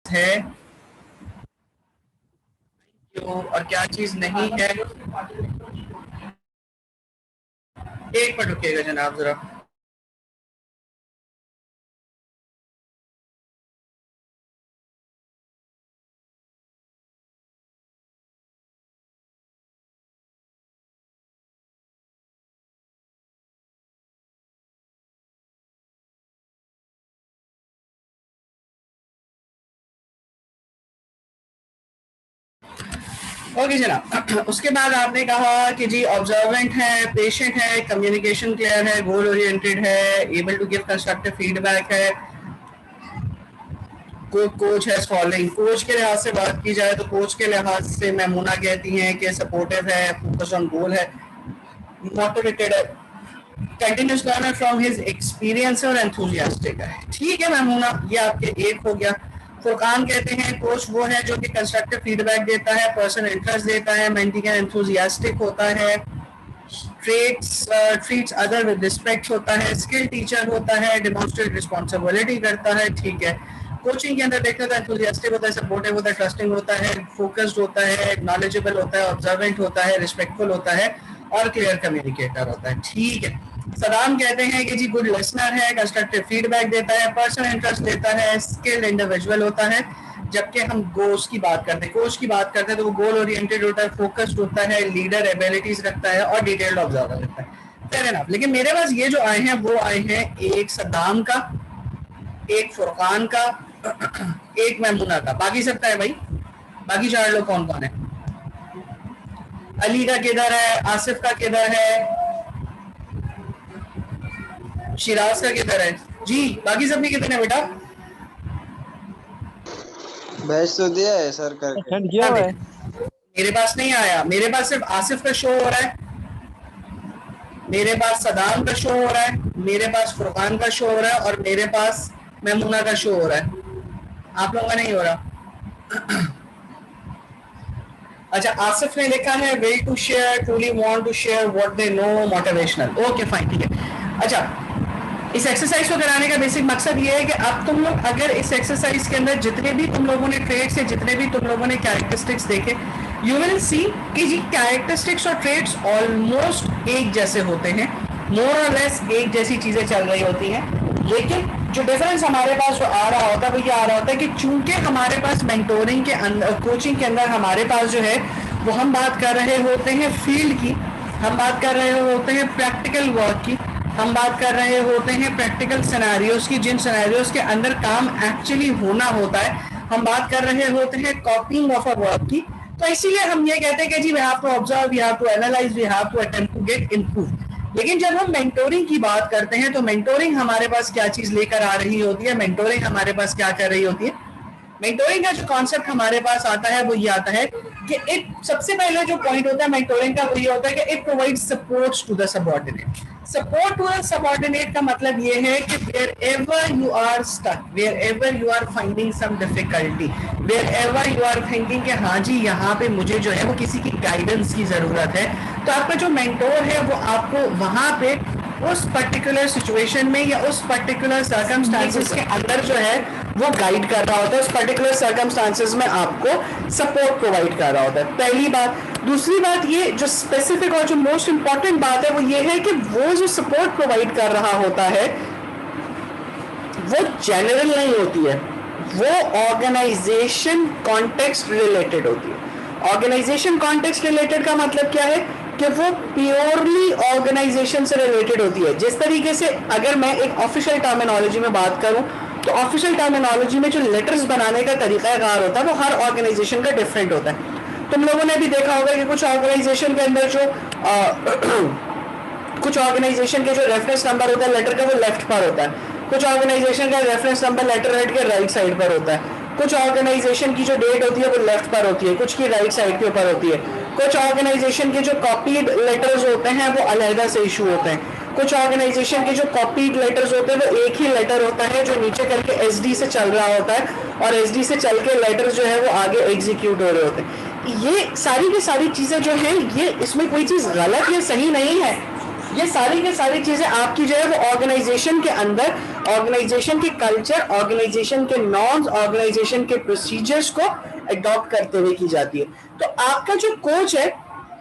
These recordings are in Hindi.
है क्यों और क्या चीज नहीं है। एक मिनट रुकिएगा जनाब जरा। ओके जनाब, उसके बाद आपने कहा कि जी ऑब्जर्वेंट है, पेशेंट है, कम्युनिकेशन क्लियर है, गोल ओरिएंटेड है, able to give constructive feedback है, कोच है फॉलोइंग। कोच के लिहाज से बात की जाए तो कोच के लिहाज से मैमूना कहती हैं कि सपोर्टिव है, फोकस ऑन गोल है, मोटिवेटेड है, continuous learner from his experience और एंथुसियास्टिक है। ठीक है मैमूना, ये आपके एक हो गया। फुरकान कहते हैं कोच वो है जो कि कंस्ट्रक्टिव फीडबैक देता है, पर्सन इंटरेस्ट देता है, मेंटी का एंथुसियास्टिक होता है, ट्रीट्स अदर विद रिस्पेक्ट होता है, स्किल टीचर होता है, डेमोन्स्ट्रेट रिस्पॉन्सिबिलिटी करता है। ठीक है, कोचिंग के अंदर देखते हैं एंथुसियास्टिक होता है, सपोर्टिव होता है, ट्रस्टिंग होता है, फोकस्ड होता है, नॉलेजेबल होता है, ऑब्जर्वेंट होता है, रिस्पेक्टफुल होता है और क्लियर कम्युनिकेटर होता है। ठीक है, सदाम कहते हैं कि जी गुड लिसनर है, कंस्ट्रक्टिव फीडबैक देता है, पर्सनल इंटरेस्ट देता है, स्किल्ड इंडिविजुअल होता है। जबकि हम गोल्स की बात करते हैं, कोच की बात करते हैं तो वो गोल ओरिएंटेड होता है, फोकस्ड होता है, लीडर एबिलिटीज रखता है और डिटेल्ड ऑब्जर्वर रखता है। Fair enough. लेकिन मेरे पास ये जो आए हैं वो आए हैं एक सद्दाम का, एक फुरकान का, एक मैमूना का। बाकी सबका है भाई, बाकी चार लोग कौन कौन है? अली का किधर है, आसिफ का किधर है, शिराज का किधर है जी? बाकी सब में कितने बेटा? भेज तो दिया है सर करके। किया हुआ है। मेरे पास नहीं आया, मेरे पास सिर्फ आसिफ का शो हो रहा है, मेरे पास सदाम का शो हो रहा है, मेरे पास फुरकान का शो हो रहा है और मेरे पास मैमूना का शो हो रहा है। आप लोगों का नहीं हो रहा। अच्छा, आसिफ ने लिखा है will to share, truly want to share what they know, motivational. Okay fine, ठीक है। अच्छा, इस एक्सरसाइज को कराने का बेसिक मकसद ये है कि अब तुम लोग अगर इस एक्सरसाइज के अंदर जितने भी तुम लोगों ने ट्रेड्स या जितने भी तुम लोगों ने कैरेक्टरिस्टिक्स देखे, यू विल सी कि जी कैरेक्टरिस्टिक्स और ट्रेड्स ऑलमोस्ट एक जैसे होते हैं, मोर और लेस एक जैसी चीजें चल रही होती हैं। लेकिन जो डिफरेंस हमारे पास जो आ रहा होता है वो ये आ रहा होता है कि चूंकि हमारे पास मेंटोरिंग के अंदर, कोचिंग के अंदर हमारे पास जो है वो हम बात कर रहे होते हैं फील्ड की, हम बात कर रहे होते हैं प्रैक्टिकल वर्क की, हम बात कर रहे होते हैं प्रैक्टिकल सिनेरियोज की, जिन सिनेरियोज के अंदर काम एक्चुअली होना होता है, हम बात कर रहे होते हैं कॉपिंग ऑफ अ वर्क की। तो इसीलिए हम ये कहते हैं कि जी we have to observe, we have to analyse, we have to attempt to get improve. लेकिन जब हम मेंटोरिंग की बात करते हैं तो मेंटोरिंग हमारे पास क्या चीज लेकर आ रही होती है, मेंटोरिंग हमारे पास क्या कर रही होती है? मेंटोरिंग का जो कॉन्सेप्ट हमारे पास आता है वो ये आता है कि इट, सबसे पहले जो पॉइंट होता है मेंटोरिंग का वो ये होता है कि it provides support to the subordinate. Support to the subordinate का मतलब ये है कि wherever you are stuck, wherever you are finding some difficulty, wherever you are thinking कि हाँ जी यहाँ पे मुझे जो है वो किसी की गाइडेंस की जरूरत है, तो आपका जो मेंटोर है वो आपको वहां पे उस पर्टिकुलर सिचुएशन में या उस पर्टिकुलर सर्कमस्टांसेस के अंदर जो है वो गाइड कर रहा होता है, उस पर्टिकुलर सर्कमस्टांसेस में आपको सपोर्ट प्रोवाइड कर रहा होता है। पहली बात। दूसरी बात, ये जो स्पेसिफिक और जो मोस्ट इंपॉर्टेंट बात है वो ये है कि वो जो सपोर्ट प्रोवाइड कर रहा होता है वो जनरल नहीं होती है, वो ऑर्गेनाइजेशन कॉन्टेक्स्ट रिलेटेड होती है। ऑर्गेनाइजेशन कॉन्टेक्स्ट रिलेटेड का मतलब क्या है कि वो प्योरली ऑर्गेनाइजेशन से रिलेटेड होती है। जिस तरीके से अगर मैं एक ऑफिशियल टर्मिनोलॉजी में बात करूं तो ऑफिशियल टर्मिनोलॉजी में जो लेटर्स बनाने का तरीकाकार होता है वो हर ऑर्गेनाइजेशन का डिफरेंट होता है। तुम लोगों ने भी देखा होगा कि कुछ ऑर्गेनाइजेशन के अंदर जो कुछ ऑर्गेनाइजेशन के जो रेफरेंस नंबर होता है लेटर का वो लेफ्ट पर होता है, कुछ ऑर्गेनाइजेशन का रेफरेंस नंबर लेटर हेड के राइट साइड पर होता है, कुछ ऑर्गेनाइजेशन की जो डेट होती है वो लेफ्ट पर होती है, कुछ की राइट साइड के ऊपर होती है, कुछ ऑर्गेनाइजेशन के जो कॉपीड लेटर्स होते हैं वो अलहदा से इशू होते हैं, कुछ ऑर्गेनाइजेशन के जो कॉपीड लेटर्स होते हैं वो एक ही लेटर होता है जो नीचे करके एसडी से चल रहा होता है और एसडी से चल के लेटर्स जो है वो आगे एग्जीक्यूट हो रहे होते हैं। ये सारी की सारी चीजें जो है ये इसमें कोई चीज गलत या सही नहीं है, ये सारी की सारी चीजें आपकी जो है वो ऑर्गेनाइजेशन के अंदर, ऑर्गेनाइजेशन के कल्चर, ऑर्गेनाइजेशन के नॉर्म्स, ऑर्गेनाइजेशन के प्रोसीजर्स को अडॉप्ट करते हुए की जाती है। तो आपका जो कोच है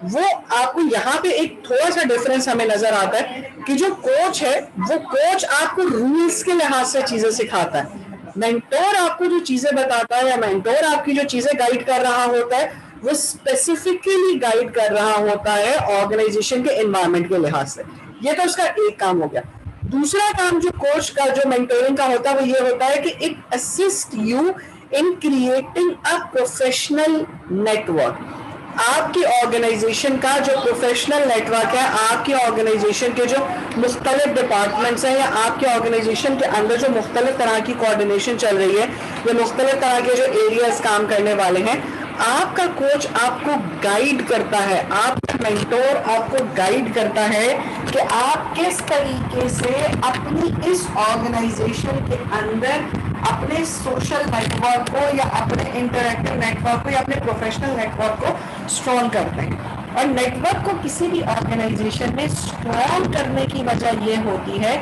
वो आपको यहाँ पे एक थोड़ा सा डिफरेंस हमें नजर आता है कि जो कोच है वो कोच आपको रूल्स के लिहाज से चीजें सिखाता है, मेंटोर आपको जो चीजें बताता है या मेंटोर आपकी जो चीजें गाइड कर रहा होता है वो स्पेसिफिकली गाइड कर रहा होता है ऑर्गेनाइजेशन के एनवायरनमेंट के लिहाज से। ये तो उसका एक काम हो गया। दूसरा काम जो कोच का, जो मेंटोरिंग का होता है वो ये होता है कि it assist you in creating a professional network. आपकी ऑर्गेनाइजेशन का जो प्रोफेशनल नेटवर्क है, आपकी ऑर्गेनाइजेशन के जो मुख्तलिफ डिपार्टमेंट्स हैं या आपके ऑर्गेनाइजेशन के अंदर जो मुख्तलिफ तरह की कोऑर्डिनेशन चल रही है या मुख्तलिफ तरह के जो एरियाज काम करने वाले हैं, आपका कोच आपको गाइड करता है, आपका मेंटोर आपको गाइड करता है कि आप किस तरीके से अपनी इस ऑर्गेनाइजेशन के अंदर अपने सोशल नेटवर्क को या अपने इंटरैक्टिव नेटवर्क को या अपने प्रोफेशनल नेटवर्क को स्ट्रॉन्ग करते हैं। और नेटवर्क को किसी भी ऑर्गेनाइजेशन में स्ट्रॉन्ग करने की वजह यह होती है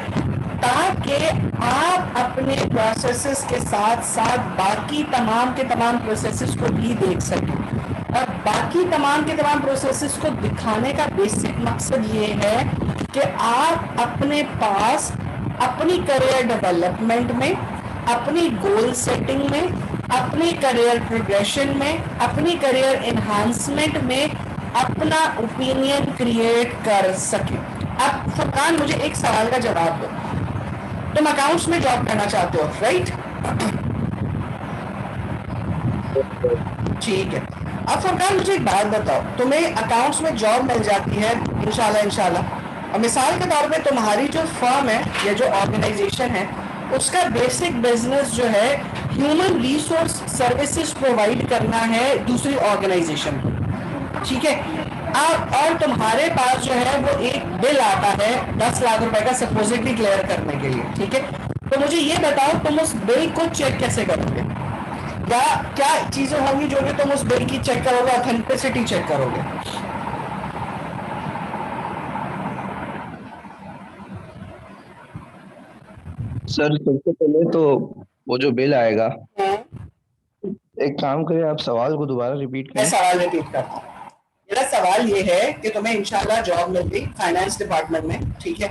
ताकि आप अपने प्रोसेसेस के साथ साथ बाकी तमाम के तमाम प्रोसेसेस को भी देख सकें। और बाकी तमाम के तमाम प्रोसेसेस को दिखाने का बेसिक मकसद ये है कि आप अपने पास अपनी करियर डेवलपमेंट में, अपनी गोल सेटिंग में, अपनी करियर प्रोग्रेशन में, अपनी करियर एनहांसमेंट में अपना ओपिनियन क्रिएट कर सके। अब फरकान मुझे एक सवाल का जवाब दो, तुम अकाउंट्स में जॉब करना चाहते हो, राइट? ठीक है। अब फरकान मुझे एक बात बताओ, तुम्हें अकाउंट्स में जॉब मिल जाती है इंशाल्लाह, और मिसाल के तौर पे तुम्हारी जो फर्म है या जो ऑर्गेनाइजेशन है उसका बेसिक बिजनेस जो है ह्यूमन रिसोर्स सर्विसेज प्रोवाइड करना है दूसरी ऑर्गेनाइजेशन को, ठीक है? और तुम्हारे पास जो है वो एक बिल आता है 10 लाख रुपए का सपोजिटली क्लियर करने के लिए, ठीक है? तो मुझे ये बताओ तुम उस बिल को चेक कैसे करोगे, या क्या चीजें होंगी जो कि तुम उस बिल की चेक करोगे, ऑथेंटिसिटी चेक करोगे? सर सबसे पहले तो वो जो बिल आएगा, एक काम करें आप सवाल को दोबारा रिपीट मैं करें। सवाल रिपीट करता हूँ। मेरा सवाल ये है कि तुम्हें इंशाल्लाह जॉब मिल गई फाइनेंस डिपार्टमेंट में, ठीक है?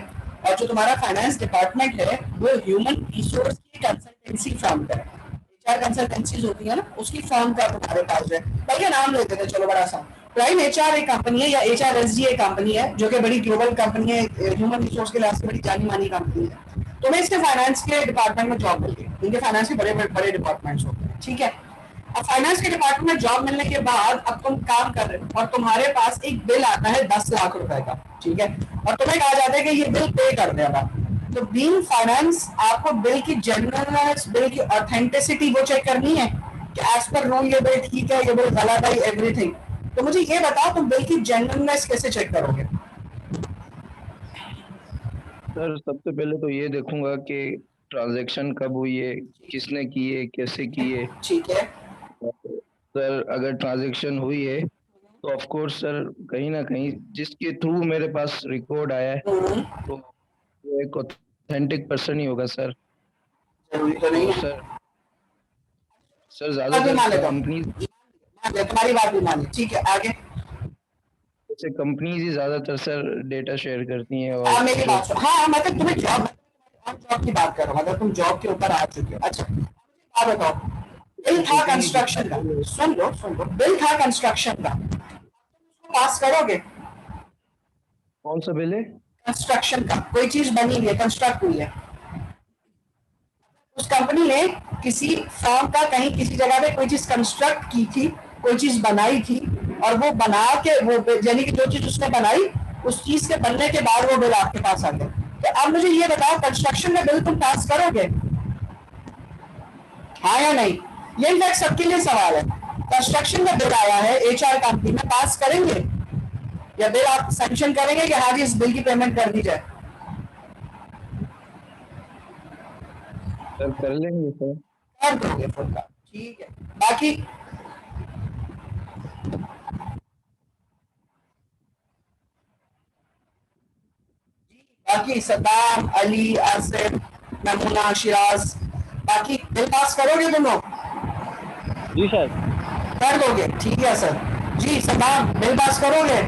और जो तुम्हारा फाइनेंस डिपार्टमेंट है वो ह्यूमन रिसोर्स की कंसल्टेंसी फर्म का है, एचआर कंसल्टेंसीज होती है ना, उसकी फर्म का तुम्हारे पास है। भैया नाम लेते थे, चलो बड़ा आसान, प्राइम एचआर एक कंपनी है या एचआरएसजी एक कंपनी है जो कि बड़ी ग्लोबल कंपनी है, ह्यूमन रिसोर्स के लिहाज से बड़ी जानी मानी कंपनी है। तुम्हें इसके फाइनेंस के डिपार्टमेंट में जॉब मिल गई, इनके फाइनेंस के बड़े बड़े डिपार्टमेंट्स होते हैं, ठीक है? अब फाइनेंस के डिपार्टमेंट में जॉब मिलने के बाद अब तुम काम कर रहे हो और तुम्हारे पास एक बिल आता है 10 लाख रुपए का, ठीक है? और तुम्हें कहा जाता है कि ये बिल पे कर देना। तो बीइंग फाइनेंस आपको बिल की जेन्युइननेस, बिल की ऑथेंटिसिटी वो चेक करनी है कि एज पर रूल ये बिल ठीक है, ये बिल गलत है, एवरीथिंग। तो मुझे ये बताओ तुम बिल की जेन्युइननेस कैसे चेक करोगे? सर सबसे पहले तो ये देखूंगा कि ट्रांजैक्शन कब हुई है, किसने की है, कैसे की है। ठीक है। सर अगर ट्रांजैक्शन हुई है तो ऑफ कोर्स सर कहीं ना कहीं जिसके थ्रू मेरे पास रिकॉर्ड आया है तो वो एक ऑथेंटिक पर्सन ही होगा सर। जरूरी तो नहीं तो है। सर बात भी ज्यादातर मान लेता हूँ, कंपनी, तुम्हारी बात भी मान ली, ठीक है, आगे। जैसे कंपनीज ही ज्यादातर सर डेटा शेयर करती हैं और हाँ मेरी जो बात सुनो, हाँ मतलब तुम्हें जॉब, जॉब की बात कर रहा हूँ, मतलब तुम जॉब के ऊपर आ चुके हो। अच्छा बात बताओ, बिल था कंस्ट्रक्शन का, सुन लो, बिल था कंस्ट्रक्शन का, पास करोगे? कौन सा बिल है? कंस्ट्रक्शन का, कोई चीज बनी हुई है, कंस्ट्रक्ट हुई है, उस कंपनी ने किसी फॉर्म का कहीं किसी जगह पे कोई चीज कंस्ट्रक्ट की थी, कोई चीज बनाई थी, और वो बना के वो यानी कि जो चीज उसने बनाई उस चीज के बनने के बाद वो बिल आपके पास आ गया। तो अब मुझे ये बताओ कंस्ट्रक्शन का बिल तुम पास करोगे, हाँ या नहीं? ये इनफैक्ट सबके लिए सवाल है। कंस्ट्रक्शन का बिल आया है एचआर कंपनी में, पास करेंगे या बिल आप सैंक्शन करेंगे कि हाँ जी इस बिल की पेमेंट कर दी जाए? सर कर लेंगे सर। कर दोगे फुल का, ठीक है। बाकी बाकी सद्दाम, अली, आसिफ, मेमुना, शिराज, बाकी बिल पास करोगे तुम लोग? जी सर। कर दोगे, ठीक है सर जी। सद्दाम, बिल पास करोगे?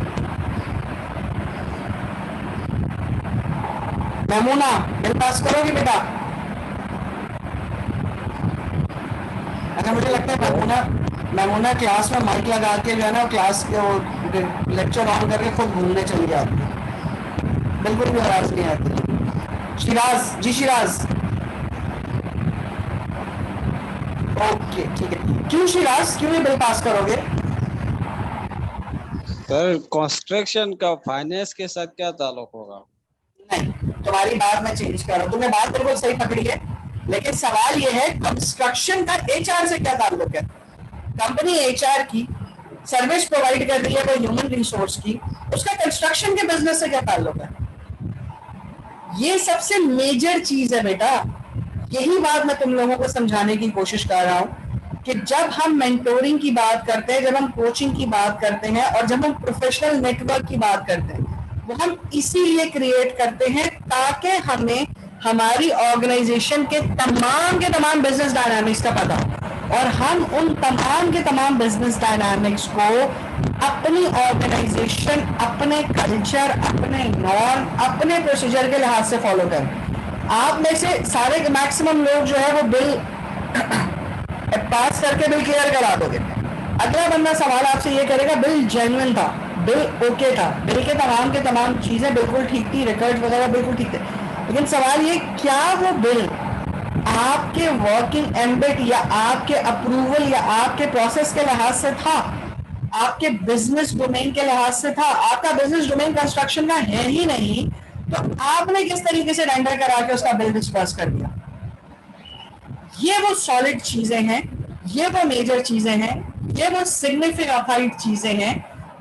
मेमुना, बिल पास करोगे बेटा? अच्छा, मुझे लगता है मेमुना क्लास में माइक लगा के जो है ना क्लास के वो लेक्चर ऑन करके खुद घूमने चली जाती है, बिल्कुल भी आवाज नहीं आती। शिराज जी, शिराज, ओके ठीक है। क्यों शिराज, क्यों ये बिल पास करोगे? सर कंस्ट्रक्शन का फाइनेंस के साथ क्या ताल्लुक होगा? नहीं, तुम्हारी बात मैं चेंज कर रहा हूँ, तुमने बात बिल्कुल सही पकड़ी है, लेकिन सवाल ये है कंस्ट्रक्शन का एचआर से क्या ताल्लुक है? कंपनी एचआर की सर्विस प्रोवाइड कर रही है कोई ह्यूमन रिसोर्स की, उसका कंस्ट्रक्शन के बिजनेस से क्या ताल्लुक है? ये सबसे मेजर चीज है बेटा। यही बात मैं तुम लोगों को समझाने की कोशिश कर रहा हूं कि जब हम मेंटोरिंग की बात करते हैं, जब हम कोचिंग की बात करते हैं और जब हम प्रोफेशनल नेटवर्क की बात करते हैं, वो हम इसीलिए क्रिएट करते हैं ताकि हमें हमारी ऑर्गेनाइजेशन के तमाम बिजनेस डायनामिक्स का पता हो और हम उन तमाम के तमाम बिजनेस डायनामिक्स को अपनी ऑर्गेनाइजेशन, अपने कल्चर, अपने नॉर्म, अपने प्रोसीजर के लिहाज से फॉलो करें। आप में से सारे के मैक्सिमम लोग जो है वो बिल पास करके बिल क्लियर करा दोगे। अगला बंदा सवाल आपसे ये करेगा बिल जेन्युइन था, बिल ओके था, बिल के तमाम चीजें बिल्कुल ठीक थी, रिकॉर्ड वगैरह बिल्कुल ठीक थे, लेकिन सवाल ये क्या वो बिल आपके वर्किंग एम्बिट या आपके अप्रूवल या आपके प्रोसेस के लिहाज से था, आपके बिजनेस डोमेन के लिहाज से था? आपका बिजनेस डोमेन कंस्ट्रक्शन का है ही नहीं, तो आपने किस तरीके से रेंडर करा के उसका बिल डिस्पर्स कर दिया? ये वो सॉलिड चीजें हैं, ये वो मेजर चीजें हैं, ये वो सिग्निफिकेंट चीजें हैं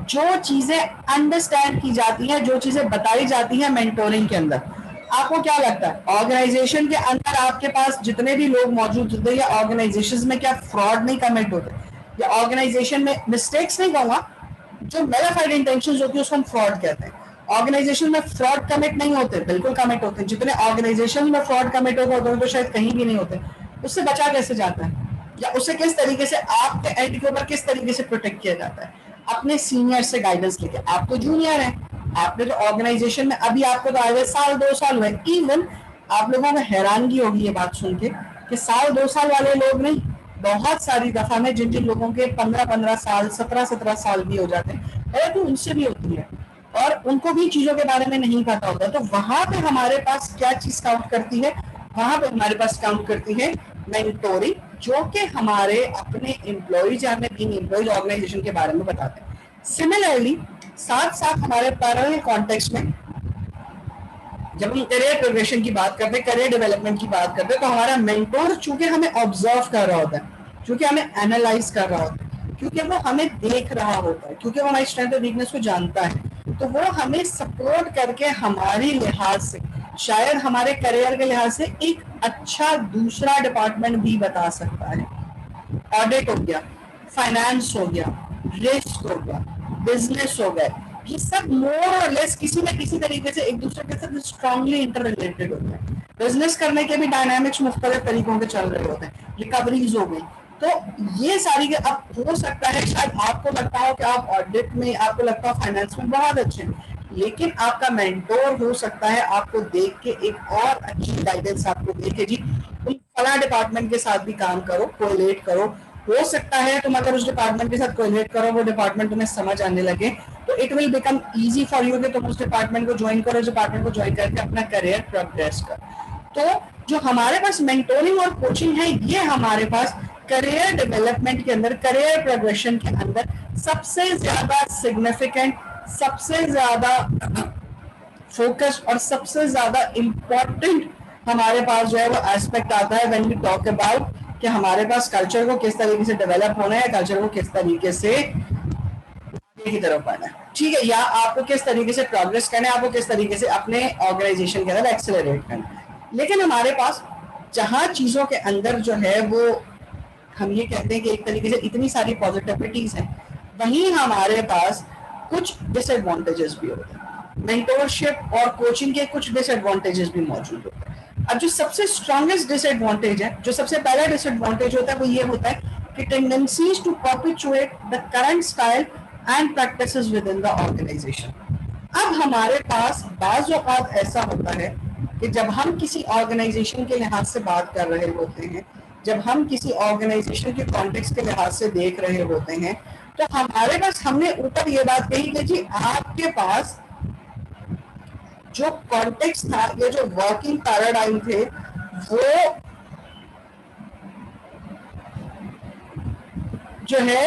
जो चीजें अंडरस्टैंड की जाती हैं, जो चीजें बताई जाती हैं मेंटोरिंग के अंदर। आपको क्या लगता है ऑर्गेनाइजेशन के अंदर आपके पास जितने भी लोग मौजूद होते हैं या ऑर्गेनाइजेशन में क्या फ्रॉड नहीं कमिट होते, या ऑर्गेनाइजेशन में मिस्टेक्स नहीं कहूंगा, जो मेलाफाइड इंटेंशंस होती है उसको हम फ्रॉड कहते हैं। ऑर्गेनाइजेशन में फ्रॉड कमिट नहीं होते, बिल्कुल कमिट होते हैं। जितने ऑर्गेनाइजेशन में फ्रॉड कमिट होते हैं तो शायद कहीं भी नहीं होते। उससे बचा कैसे जाता है, या उसे किस तरीके से आपके एंड के ऊपर किस तरीके से प्रोटेक्ट किया जाता है? अपने सीनियर से गाइडेंस लेके। आप तो जूनियर हैं, आपने तो ऑर्गेनाइजेशन में अभी आपको तो आए साल 2 साल हुए, इवन आप लोगों को हैरानगी होगी ये बात सुन के कि साल 2 साल वाले लोग नहीं, बहुत सारी दफा में जिन जिन लोगों के 15-15 साल 17-17 साल भी हो जाते हैं, तो उनसे भी होती है और उनको भी चीजों के बारे में नहीं पता होता। तो वहां पे हमारे पास क्या चीज काउंट करती है? वहां पे हमारे पास काउंट करती है मेंटोरिंग, जो कि हमारे अपने एम्प्लॉयज या हमें बीइंग एम्प्लॉयज ऑर्गेनाइजेशन के बारे में बताते हैं। सिमिलरली साथ साथ हमारे पैरेलल कॉन्टेक्स्ट में जब हम करियर प्रोग्रेशन की बात करते हैं, करियर डेवलपमेंट की बात करते हैं, तो हमारा मेंटोर चूंकि हमें ऑब्जर्व कर रहा होता है, क्योंकि हमें एनालाइज कर रहा होता है, क्योंकि वो हमें देख रहा होता है, क्योंकि वो हमारी स्ट्रेंथ और वीकनेस को जानता है, तो वो हमें सपोर्ट करके हमारी लिहाज से, शायद हमारे करियर के लिहाज से एक अच्छा दूसरा डिपार्टमेंट भी बता सकता है। ऑडिट हो गया, फाइनेंस हो गया, रिस्क हो गया, बिजनेस हो गया, ये सब मोर और लेस किसी न किसी तरीके से एक दूसरे के साथ स्ट्रांगली इंटर रिलेटेड होते हैं। बिजनेस करने के भी डायनामिक्स मुख्तलिफ तरीकों के चल रहे होते हैं, रिकवरीज हो गई, तो ये सारी अब हो सकता है शायद आपको लगता हो कि आप ऑडिट में, आपको लगता हो फाइनेंस में बहुत अच्छे हैं, लेकिन आपका मेंटोर हो सकता है आपको देख के एक और अच्छी गाइडेंस आपको देखे, जी तुम फला डिपार्टमेंट के साथ भी काम करो, कोरिलेट करो। हो सकता है तुम अगर उस डिपार्टमेंट के साथ कोरिलेट करो, वो डिपार्टमेंट तुम्हें समझ आने लगे, तो it will become easy for you कि तुम उस डिपार्टमेंट को ज्वाइन करो, उस डिपार्टमेंट को ज्वाइन करके अपना करियर प्रोग्रेस करो। तो जो हमारे पास मेंटोरिंग और कोचिंग है, ये हमारे पास करियर डेवलपमेंट के अंदर, करियर प्रोग्रेशन के अंदर सबसे ज्यादा सिग्निफिकेंट, सबसे ज्यादा फोकस और सबसे ज्यादा इंपॉर्टेंट हमारे पास जो है वो एस्पेक्ट आता है व्हेन वी टॉक अबाउट कि हमारे पास कल्चर को किस तरीके से डेवलप होना है, कल्चर को किस तरीके से आगे की तरफ बढ़ना है, ठीक है, या आपको किस तरीके से प्रोग्रेस करना है, आपको किस तरीके से अपने ऑर्गेनाइजेशन के अंदर एक्सेलरेट करना है। लेकिन हमारे पास जहां चीजों के अंदर जो है वो हम ये कहते हैं कि एक तरीके से इतनी सारी पॉजिटिविटीज हैं, वहीं हमारे पास कुछ डिसएडवांटेजेस भी होते हैं। मेंटोरशिप और कोचिंग के कुछ डिसएडवांटेजेस भी मौजूद होते हैं। अब जो सबसे स्ट्रॉन्गेस्ट डिसएडवांटेज है, जो सबसे पहला डिसएडवांटेज होता है, वो ये होता है कि tendencies to perpetuate the current style and practices within the organisation. अब हमारे पास बाज़ औक़ात ऐसा होता है कि जब हम किसी ऑर्गेनाइजेशन के लिहाज से बात कर रहे होते हैं, जब हम किसी ऑर्गेनाइजेशन के कॉन्टेक्स्ट के लिहाज से देख रहे होते हैं, तो हमारे पास, हमने ऊपर ये बात कही कि जी आपके पास जो कॉन्टेक्स्ट था या जो वर्किंग पैराडाइम थे, वो जो है,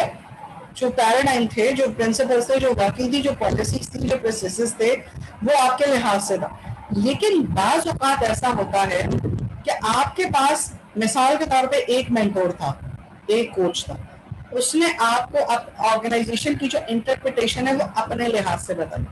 जो पैराडाइम थे, जो प्रिंसिपल्स थे, जो वर्किंग थी, जो पॉलिसीज थी, जो प्रोसेसेस थे, वो आपके लिहाज से था। लेकिन बाज़ औक़ात ऐसा होता है कि आपके पास मिसाल के तौर पे एक मेंटोर था, एक कोच था, उसने आपको ऑर्गेनाइजेशन की जो इंटरप्रिटेशन है वो अपने लिहाज से बताई,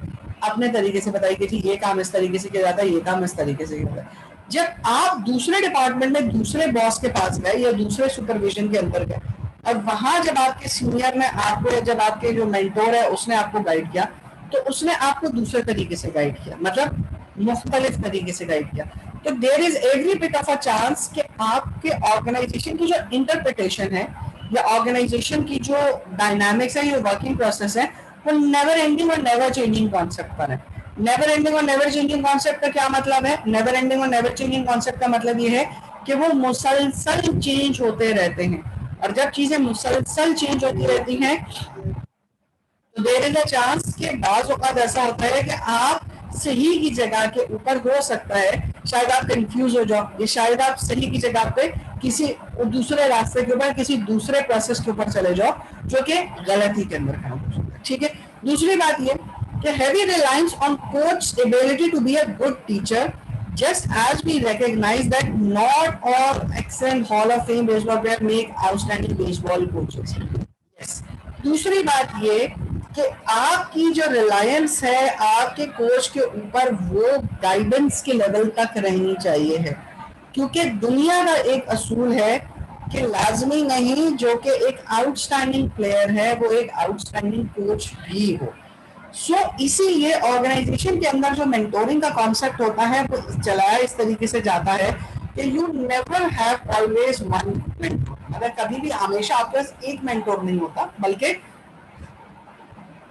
अपने तरीके से बताई कि जी ये काम इस तरीके से किया जाता है, ये काम इस तरीके से किया जाता है। जब आप दूसरे डिपार्टमेंट में दूसरे बॉस के पास गए या दूसरे सुपरविजन के अंदर गए, और वहां जब आपके सीनियर ने आपको, जब आपके जो मेंटोर है उसने आपको गाइड किया, तो उसने आपको दूसरे तरीके से गाइड किया, मतलब मुख्तलिफ तरीके से गाइड किया, तो there is every bit of a chance कि आपके ऑर्गेनाइजेशन की जो इंटरप्रिटेशन है या ऑर्गेनाइजेशन की जो डायनामिक्स है, ये वर्किंग प्रोसेस है, वो नेवर एंडिंग और नेवर चेंजिंग कॉन्सेप्ट पर है। नेवर एंडिंग और नेवर चेंजिंग कॉन्सेप्ट का क्या मतलब है? नेवर एंडिंग और नेवर चेंजिंग कॉन्सेप्ट का मतलब ये है कि वो मुसलसल चेंज होते रहते हैं, और जब चीजें मुसलसल चेंज होती रहती हैं तो देयर इज अ चांस कि बाज़ औक़ात ऐसा होता है कि आप सही की जगह के ऊपर, हो सकता है शायद आप कंफ्यूज हो जाओ, या शायद आप सही की जगह पे किसी दूसरे रास्ते के ऊपर, किसी दूसरे प्रोसेस के ऊपर चले जाओ जो कि गलती के अंदर काम हो सकता है। ठीक है। दूसरी बात ये कि heavy reliance on coach's ability to be a good teacher, just as we recognize that not all excellent Hall of Fame baseball players make outstanding baseball coaches. Yes. दूसरी बात ये कि आपकी जो रिलायंस है आपके कोच के ऊपर, वो गाइडेंस के लेवल तक रहनी चाहिए है, क्योंकि दुनिया का एक असूल है कि लाजमी नहीं जो कि एक आउटस्टैंडिंग प्लेयर है वो एक आउटस्टैंडिंग कोच भी हो। सो इसीलिए ऑर्गेनाइजेशन के अंदर जो मेंटोरिंग का कॉन्सेप्ट होता है वो चलाया इस तरीके से जाता है कि you never have always one mentor, अगर कभी भी हमेशा आपके पास एक मेंटोर नहीं होता बल्कि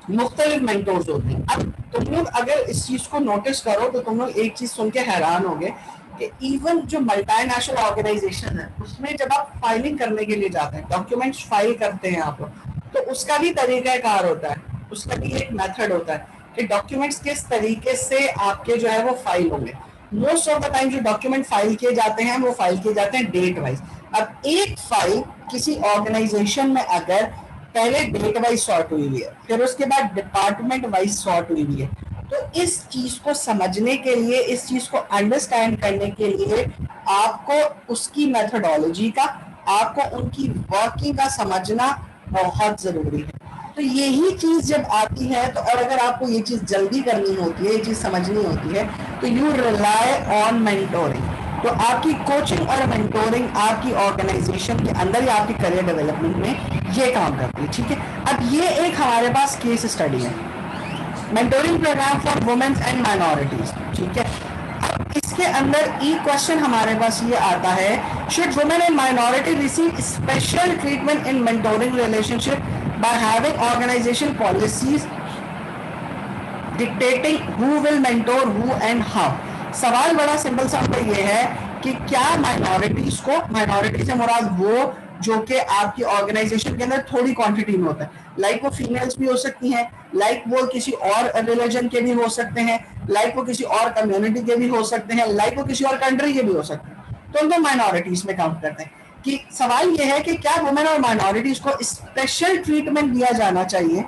मुख्तलिफ मेंटोर्स होते हैं। अब तुम लोग अगर इस चीज को नोटिस करो तो तुम लोग एक चीज सुन के हैरान होगे कि इवन जो मल्टीनेशनल ऑर्गेनाइजेशन है उसमें जब आप फाइलिंग करने के लिए जाते हैं, डॉक्यूमेंट्स फाइल करते हैं आप लोग, तो उसका भी तरीकाकार होता है, उसका भी एक मेथड होता है कि डॉक्यूमेंट्स किस तरीके से आपके जो है वो फाइल होंगे। मोस्ट ऑफ द टाइम जो डॉक्यूमेंट फाइल किए जाते हैं वो फाइल किए जाते हैं डेट वाइज। अब एक फाइल किसी ऑर्गेनाइजेशन में अगर पहले डेट वाइज सॉर्ट हुई हुई है, फिर उसके बाद डिपार्टमेंट वाइज सॉर्ट हुई हुई है, तो इस चीज को समझने के लिए, इस चीज को अंडरस्टैंड करने के लिए आपको उसकी मेथोडोलॉजी का, आपको उनकी वर्किंग का समझना बहुत जरूरी है। तो यही चीज जब आती है तो, और अगर आपको ये चीज जल्दी करनी होती है, ये चीज समझनी होती है, तो यू रिलाई ऑन मेंटोरिंग। तो आपकी कोचिंग और मेंटोरिंग आपकी ऑर्गेनाइजेशन के अंदर या आपकी करियर डेवलपमेंट में ये काम करती है। ठीक है। अब ये एक हमारे पास केस स्टडी है, mentoring programme for women and minorities. ठीक है। अब इसके अंदर ई क्वेश्चन हमारे पास ये आता है, should women and minority receive special treatment in mentoring relationship by having organization policies dictating who will mentor who and how। सवाल बड़ा सिंपल सा ये है कि क्या माइनॉरिटीज को, माइनॉरिटी से मुराद वो जो कि आपकी ऑर्गेनाइजेशन के अंदर थोड़ी क्वांटिटी में होता है, लाइक वो फीमेल्स भी हो सकती हैं, लाइक वो किसी और रिलीजन के भी हो सकते हैं, लाइक वो किसी और कम्युनिटी के भी हो सकते हैं, लाइक वो किसी और कंट्री के भी हो सकते हैं, तो उनको माइनॉरिटीज में काउंट करते हैं। कि सवाल यह है कि क्या वुमेन और माइनॉरिटीज को स्पेशल ट्रीटमेंट दिया जाना चाहिए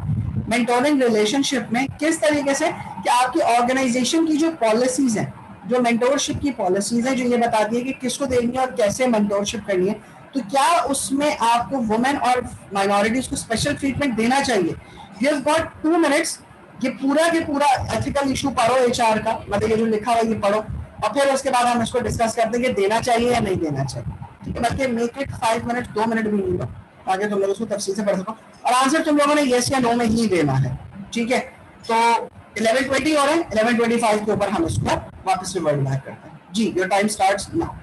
मेंटोरिंग रिलेशनशिप में, किस तरीके से कि आपकी ऑर्गेनाइजेशन की जो पॉलिसीज हैं, जो मेंटोरशिप की पॉलिसीज हैं, जो ये बताती है कि किसको देनी है और कैसे मेंटोरशिप करनी है, तो क्या उसमें आपको वुमेन और माइनॉरिटीज को स्पेशल ट्रीटमेंट देना चाहिए। यू हैव गॉट 2 मिनट्स, ये पूरा के पूरा एथिकल इशू पढ़ो, एचआर का, मतलब ये जो लिखा हुआ है ये पढ़ो, और फिर उसके बाद हम इसको डिस्कस करते हैं कि देना चाहिए या नहीं देना चाहिए। ठीक है। बल्कि मेक इट 5 मिनट, 2 मिनट भी नहीं लो, आगे तुम लोग उसको तफसील से पढ़ सको, और आंसर तुम लोगों ने यस या नो में ही देना है। ठीक है। तो 11:20 और है, 11:25 के ऊपर हम इसको वापस रिवर्ट बैक करते हैं। जी, योर टाइम स्टार्ट्स नाउ।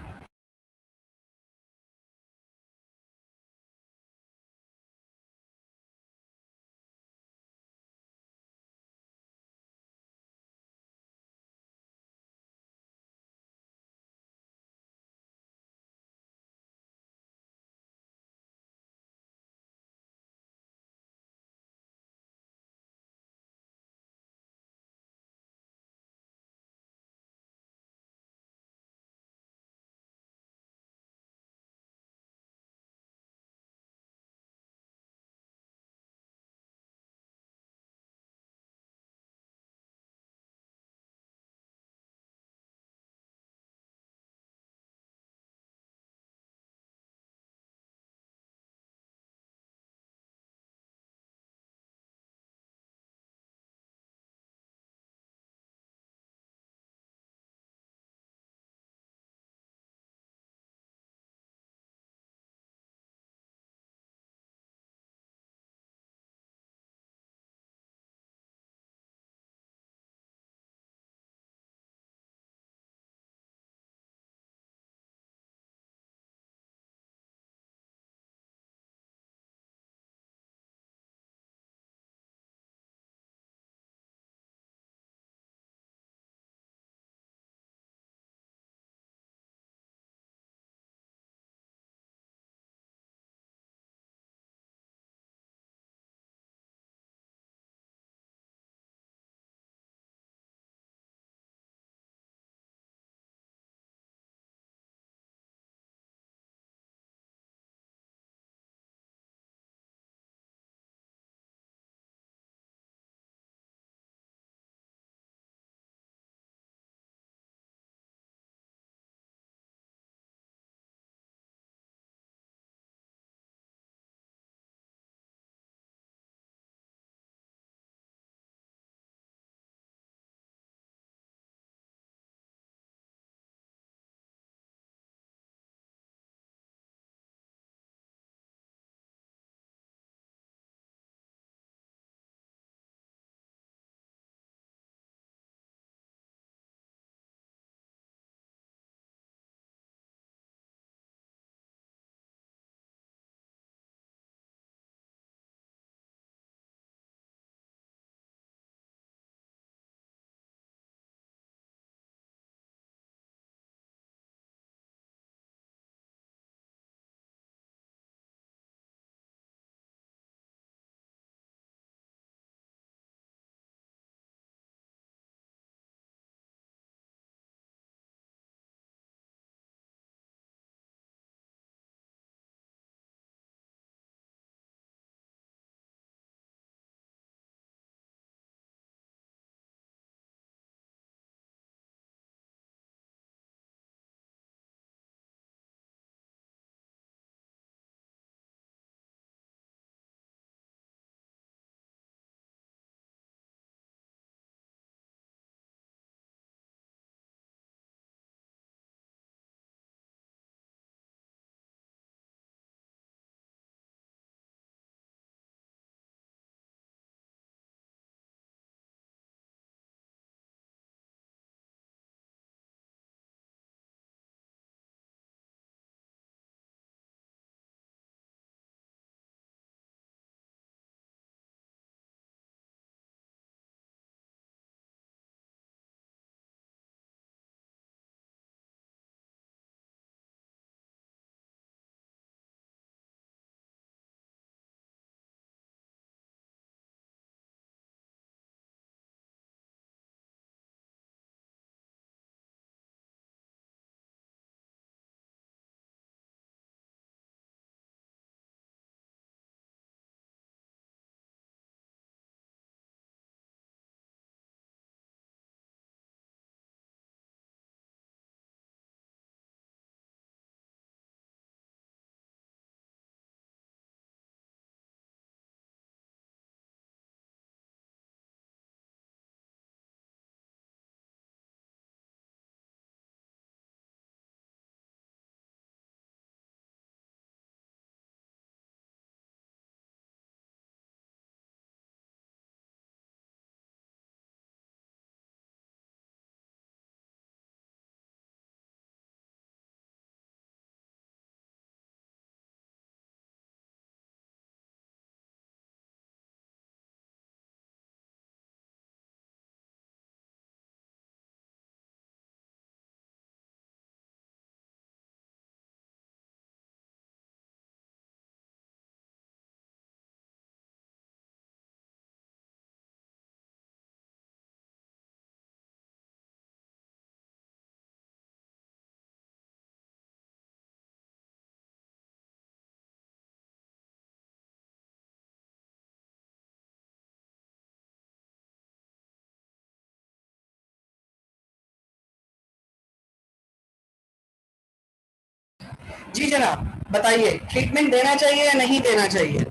जी जनाब, बताइए ट्रीटमेंट देना चाहिए या नहीं देना चाहिए?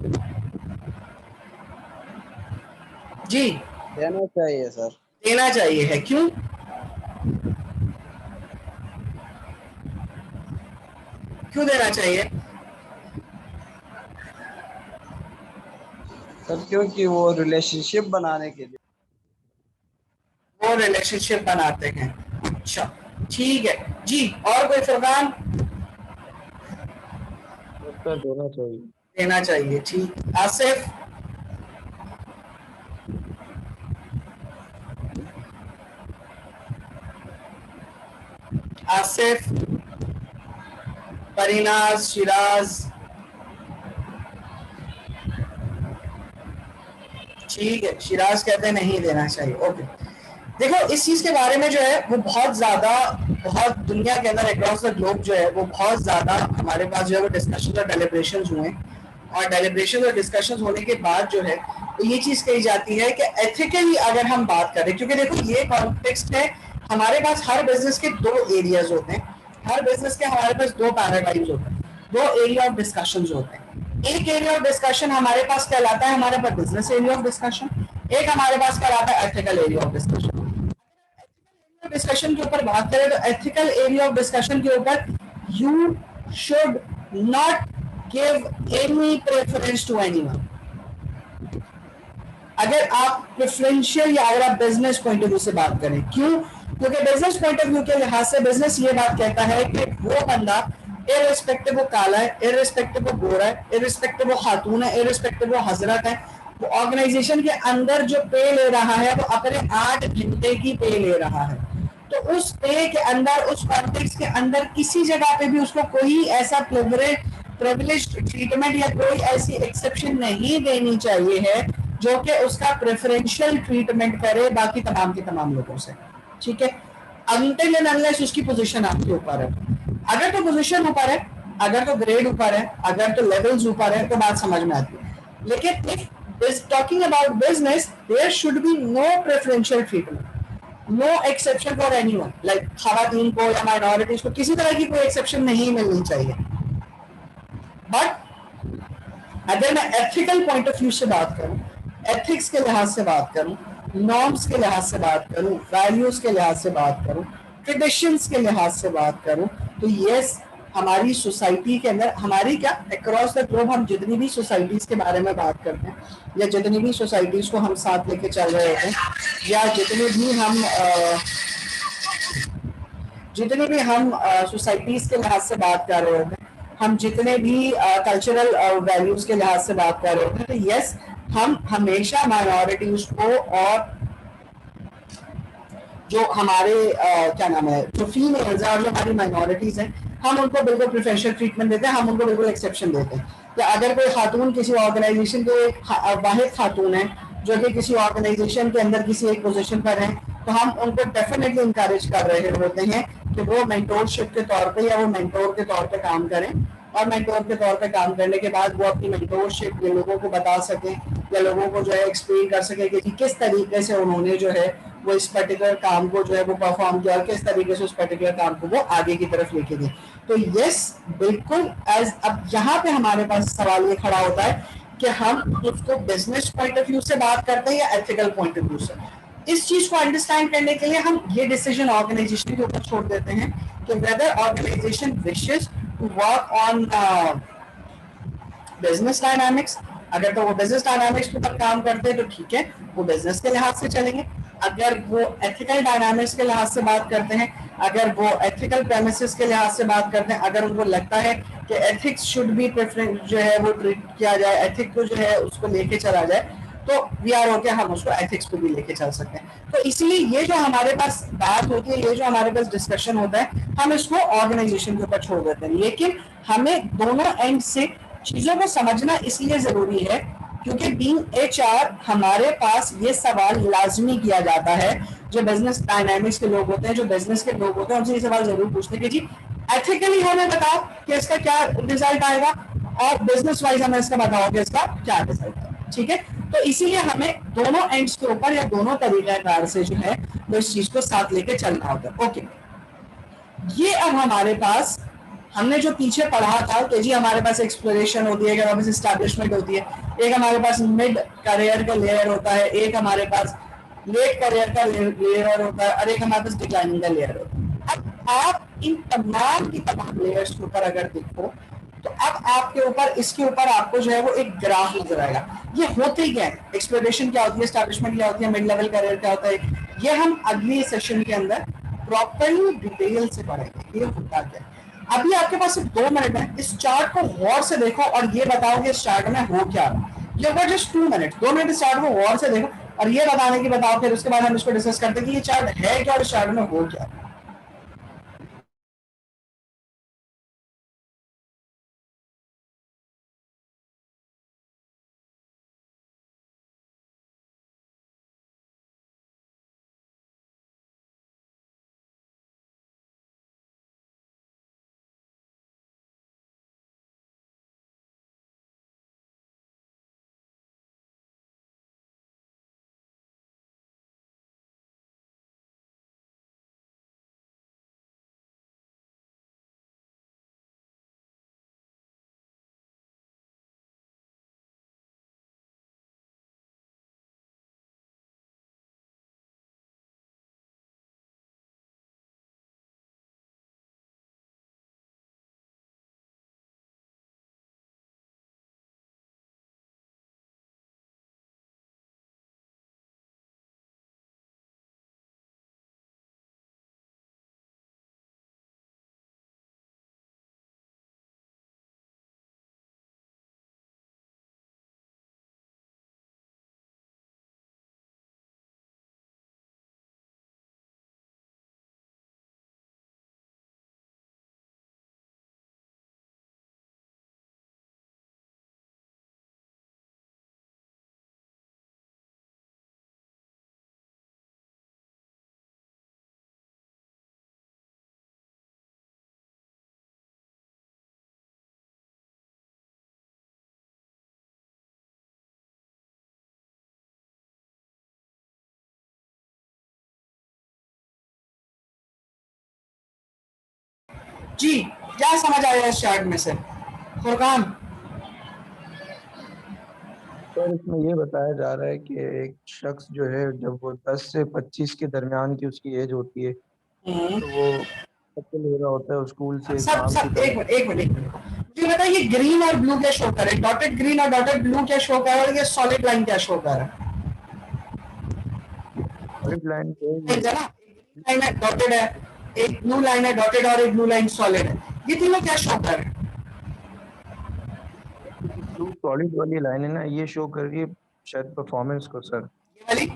जी, देना चाहिए सर। देना चाहिए है, क्यों? क्यों देना चाहिए? सर क्योंकि वो रिलेशनशिप बनाने के लिए। वो रिलेशनशिप बनाते हैं। अच्छा, ठीक है जी। और कोई फरमान? सर देना चाहिए। देना चाहिए, ठीक। आसिफ? आसिफ, परीनाज, शिराज? ठीक है, शिराज कहते हैं नहीं देना चाहिए। ओके, देखो इस चीज के बारे में जो है वो बहुत ज्यादा, बहुत दुनिया के अंदर अक्रॉस द ग्लोब जो है वो बहुत ज्यादा हमारे पास जो है वो डिस्कशन और डेलिब्रेशन हुए, और डेलिब्रेशन और डिस्कशन होने के बाद जो है तो ये चीज कही जाती है कि एथिकली अगर हम बात करें, क्योंकि देखो ये कॉन्टेक्स्ट है, हमारे पास हर बिजनेस के दो एरियाज होते हैं, हर बिजनेस के हमारे पास दो पैराडाइम्स होते हैं, दो एरिया ऑफ डिस्कशन होते हैं। एक एरिया ऑफ डिस्कशन हमारे पास कहलाता है हमारे पास बिजनेस एरिया ऑफ डिस्कशन, एक हमारे पास कहलाता है ethical area of discussion. Discussion के ऊपर बात करें तो एथिकल एरिया ऑफ डिस्कशन के ऊपर you should not give any preference to anyone. अगर आप प्रेफरेंशियल या अगर आप बिजनेस पॉइंट ऑफ व्यू से बात करें, क्यों? क्योंकि बिजनेस पॉइंट ऑफ व्यू के लिहाज से बिजनेस ये बात कहता है कि वो बंदा इररिस्पेक्टिव वो काला है, इररिस्पेक्टिव वो गोरा है, इररिस्पेक्टिव वो खातून है, इररिस्पेक्टिव वो हजरत है, वो ऑर्गेनाइजेशन के अंदर जो पे ले रहा है वो अपने 8 घंटे की पे ले रहा है। तो उस पे के अंदर, उस कॉन्टेक्स्ट के अंदर किसी जगह पे भी उसको कोई ऐसा प्रिविलेज ट्रीटमेंट या कोई ऐसी एक्सेप्शन नहीं देनी चाहिए है जो कि उसका प्रेफरेंशियल ट्रीटमेंट करे बाकी तमाम के तमाम लोगों से। ठीक है, अनटिल एंड अनलेस उसकी पोजीशन आपके ऊपर है। अगर तो पोजीशन ऊपर है, अगर तो ग्रेड ऊपर है, अगर तो लेवल्स ऊपर है तो बात समझ में आती है। लेकिन if talking about business there should be no preferential treatment, no exception for anyone, like खवातीन को या माइनॉरिटीज को किसी तरह की कोई एक्सेप्शन नहीं मिलनी चाहिए। बट अगर मैं एथिकल पॉइंट ऑफ व्यू से बात करूं, एथिक्स के लिहाज से बात करूं, नॉर्म्स के लिहाज से बात करूं, वैल्यूज के लिहाज से बात करूं, ट्रेडिशंस के लिहाज से बात करूं, तो यस हमारी सोसाइटी के अंदर, हमारी क्या अक्रॉस द ग्लोब हम जितनी भी सोसाइटीज के बारे में बात करते हैं या जितनी भी सोसाइटीज को हम साथ लेके चल रहे होते हैं या जितने भी हम सोसाइटीज के लिहाज से बात कर रहे होते हैं, हम जितने भी कल्चरल वैल्यूज के लिहाज से बात कर रहे होते हैं, तो यस हम हमेशा माइनॉरिटीज को और जो हमारे क्या नाम है, जो फीमेल्स और जो हमारी माइनॉरिटीज हैं, हम उनको बिल्कुल प्रेफरेंशियल ट्रीटमेंट देते हैं, हम उनको बिल्कुल एक्सेप्शन देते हैं। या अगर कोई खातून किसी ऑर्गेनाइजेशन के वाहिद खातून है जो कि किसी ऑर्गेनाइजेशन के अंदर किसी एक पोजीशन पर है, तो हम उनको डेफिनेटली इंकरेज कर रहे होते हैं कि वो मेंटोरशिप के तौर पे या वो मेंटोर के तौर पे काम करें, और मेंटोर के तौर पे काम करने के बाद वो अपनी मेंटोरशिप ये लोगों को बता सकें या लोगों को जो है एक्सप्लेन कर सके कि किस तरीके से उन्होंने जो है वो इस पर्टिकुलर काम को जो है वो परफॉर्म किया और किस तरीके से उस पर्टिकुलर काम को वो आगे की तरफ लेके गए। तो यस बिल्कुल, एज अब यहाँ पे हमारे पास सवाल ये खड़ा होता है कि हम उसको बिजनेस पॉइंट ऑफ व्यू से बात करते हैं या एथिकल पॉइंट ऑफ व्यू से। इस चीज को अंडरस्टैंड करने के लिए हम ये डिसीजन ऑर्गेनाइजेशन के ऊपर छोड़ देते हैं कि whether organisation wishes to work on business dynamics. अगर तो वो बिजनेस डायनामिक्स के ऊपर काम करते हैं तो ठीक है, वो बिजनेस के लिहाज से चलेंगे। अगर वो एथिकल डायनामिक्स के लिहाज से बात करते हैं, अगर वो एथिकल प्रेमिसेस के लिहाज से बात करते हैं, अगर उनको लगता है कि एथिक्स शुड बी प्रेफरेंस जो है वो ट्रीट किया जाए, एथिक को जो है उसको लेके चला जाए, तो वी आर ओके, हम उसको एथिक्स को भी लेके चल सकते हैं। तो इसलिए ये जो हमारे पास बात होती है, ये जो हमारे पास डिस्कशन होता है, हम इसको ऑर्गेनाइजेशन के ऊपर छोड़ देते हैं। लेकिन हमें दोनों एंड से चीजों को समझना इसलिए जरूरी है क्योंकि बीइंग एचआर हमारे पास ये सवाल लाजमी किया जाता है। जो बिजनेस डायनामिक्स के लोग होते हैं, जो बिजनेस के लोग होते हैं, उनसे ये सवाल जरूर पूछते हैं कि जी एथिकली हमें बताओ कि इसका क्या रिजल्ट आएगा, और बिजनेस वाइज हमें इसका बताओ कि इसका क्या रिजल्ट है। ठीक है, तो इसीलिए हमें दोनों एंड्स के ऊपर या दोनों तरीकेकार से जो है वो इस चीज को साथ लेके चलना होता है। ओके, ये अब हमारे पास हमने जो पीछे पढ़ा था कि जी हमारे पास एक्सप्लोरेशन होती है, वापस एस्टैब्लिशमेंट होती है, एक हमारे पास मिड करियर का लेयर होता है, एक हमारे पास लेट करियर का लेयर होता है, और एक हमारे पास डिक्लाइनिंग का लेयर होता है। अब आप इन तमाम की तमाम लेयर्स के ऊपर अगर देखो तो अब आपके ऊपर, इसके ऊपर आपको जो है वो एक ग्राफ नजर आएगा। ये होते ही क्या है, एक्सप्लोरेशन क्या होती है, एस्टैब्लिशमेंट क्या होती है, मिड लेवल करियर क्या होता है, ये हम अगली सेशन के अंदर प्रॉपरली डिटेल से पढ़ेंगे ये होता क्या है। अभी आपके पास सिर्फ 2 मिनट है, इस चार्ट को गौर से देखो और ये बताओ कि इस चार्ट में हो क्या रहा है। ये होगा जस्ट 2 मिनट, 2 मिनट इस चार्ट को गौर से देखो और ये बताने की बताओ, फिर उसके बाद हम इसको डिस्कस करते हैं कि ये चार्ट है क्या और इस चार्ट में हो क्या। जी क्या समझ आया इस चार्ट में से फुरकान? सर इसमें ये बताया जा रहा है कि एक शख्स जो है जब वो 10 से 25 के दरमियान की उसकी एज होती है तो वो बच्चे ले रहा होता है स्कूल से सब काम की सब एक तरफ। मिनट एक मिनट मुझे बताइए, ग्रीन और ब्लू क्या शो कर रहे हैं, डॉटेड ग्रीन और डॉटेड ब्लू क्या शो कर रहा है, और ये सॉलिड लाइन क्या शो कर रहा है? सॉलिड लाइन है ना, एक लाइन है डॉटेड है, एक ब्लू लाइन है डॉटेड और एक ब्लू लाइन सॉलिड है, ये तीनों क्या शो कर रहे हैं? ब्लू सॉलिड वाली लाइन है ना, ये शो कर रही है शायद परफॉर्मेंस को सर। ये वाली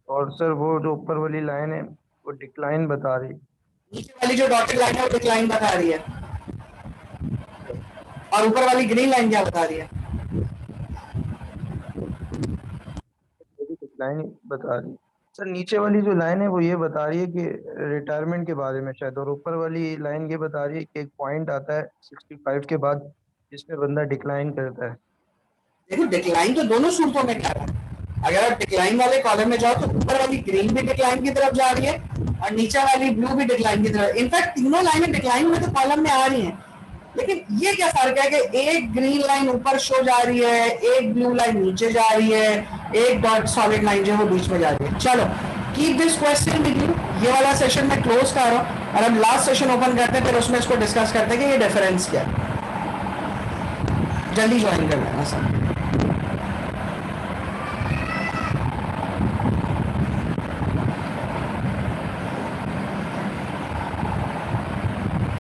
और सर वो जो ऊपर वाली लाइन है वो डिक्लाइन बता रही है। नीचे वाली जो डॉटेड लाइन है वो डिक्लाइन बता रही है, और ऊपर वाली ग्रीन लाइन क्या बता रही है? डिक्लाइन बता रही है सर। नीचे वाली जो लाइन है वो ये बता रही है कि रिटायरमेंट के बारे में शायद, और ऊपर वाली लाइन ये बता रही है कि एक पॉइंट आता है 65 के बाद जिसमें बंदा डिक्लाइन करता है। देखो डिक्लाइन तो दोनों सूरतों में कर रहा है। अगर आप डिक्लाइन वाले कॉलम में जाओ तो ऊपर वाली ग्रीन भी डिक्लाइन की तरफ जा रही है और नीचे वाली ब्लू भी डिक्लाइन की तरफ। इनफैक्ट तीनों लाइनें डिक्लाइन में तो कॉलम में आ रही हैं, लेकिन ये क्या फर्क है कि एक ग्रीन लाइन ऊपर शो जा रही है, एक ब्लू लाइन नीचे जा रही है, एक डॉट सॉलिड लाइन जो है वो बीच में जा रही है। चलो keep this question with you, ये वाला सेशन मैं क्लोज कर रहा हूँ और हम लास्ट सेशन ओपन करते हैं, फिर उसमें इसको डिस्कस करते हैं कि ये डिफरेंस क्या है। जल्दी ज्वाइन कर लेना सब।